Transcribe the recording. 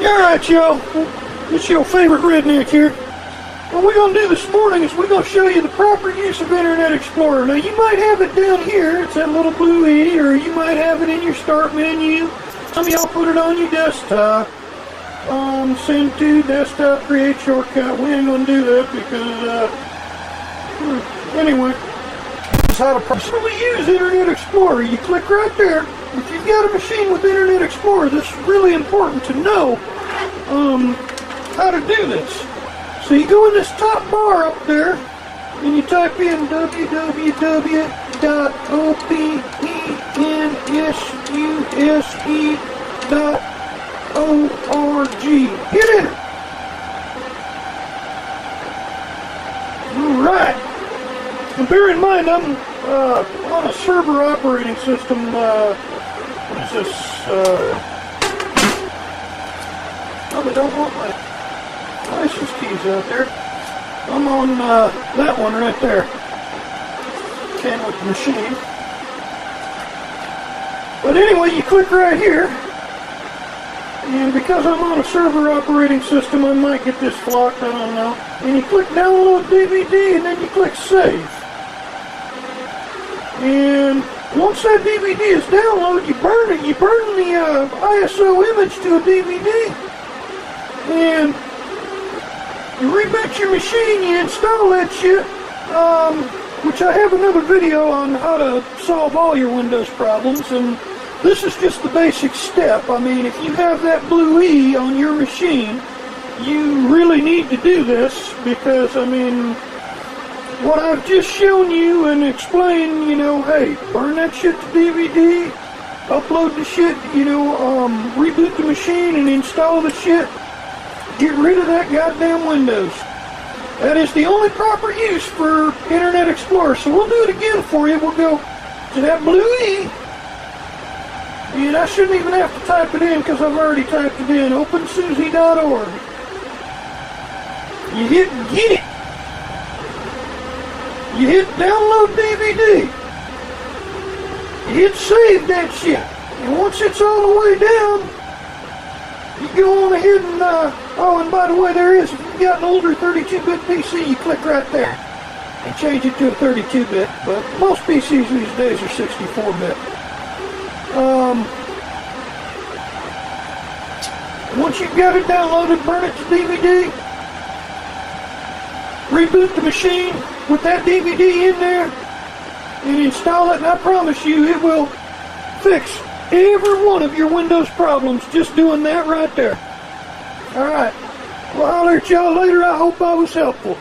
Alright, y'all. It's your favorite redneck here. What we're going to do this morning is we're going to show you the proper use of Internet Explorer. Now, you might have it down here. It's that little blue E, or you might have it in your start menu. Some of y'all put it on your desktop. Send to desktop create shortcut. We ain't going to do that because, anyway. This is how to properly use Internet Explorer. You click right there. If you've got a machine with Internet Explorer, this is really important to know how to do this. So you go in this top bar up there, and you type in www.opensuse.org. Hit enter. Alright. And bear in mind, I'm on a server operating system. What is this? Probably don't want my license keys out there. I'm on that one right there. Can with the machine. But anyway, you click right here. And because I'm on a server operating system, I might get this blocked, I don't know. And you click download DVD and then you click save. And once that DVD is downloaded, you burn it. You burn the ISO image to a DVD. And you reboot your machine, you install that shit, which I have another video on how to solve all your Windows problems, and this is just the basic step. I mean, if you have that blue E on your machine, you really need to do this, because, I mean, what I've just shown you and explained, you know, hey, burn that shit to DVD, upload the shit, you know, reboot the machine and install the shit. Get rid of that goddamn Windows. That is the only proper use for Internet Explorer. So we'll do it again for you. We'll go to that blue E. And I shouldn't even have to type it in because I've already typed it in. OpenSUSE.org. You hit get it. You hit download DVD. You hit save that shit. And once it's all the way down, you go on ahead and, oh, and by the way, there is, if you've got an older 32-bit PC, you click right there and change it to a 32-bit, but most PCs these days are 64-bit. Once you've got it downloaded, burn it to DVD, reboot the machine with that DVD in there, and install it, and I promise you, it will fix every one of your Windows problems just doing that right there. Alright. Well, I'll holler at y'all later. I hope I was helpful.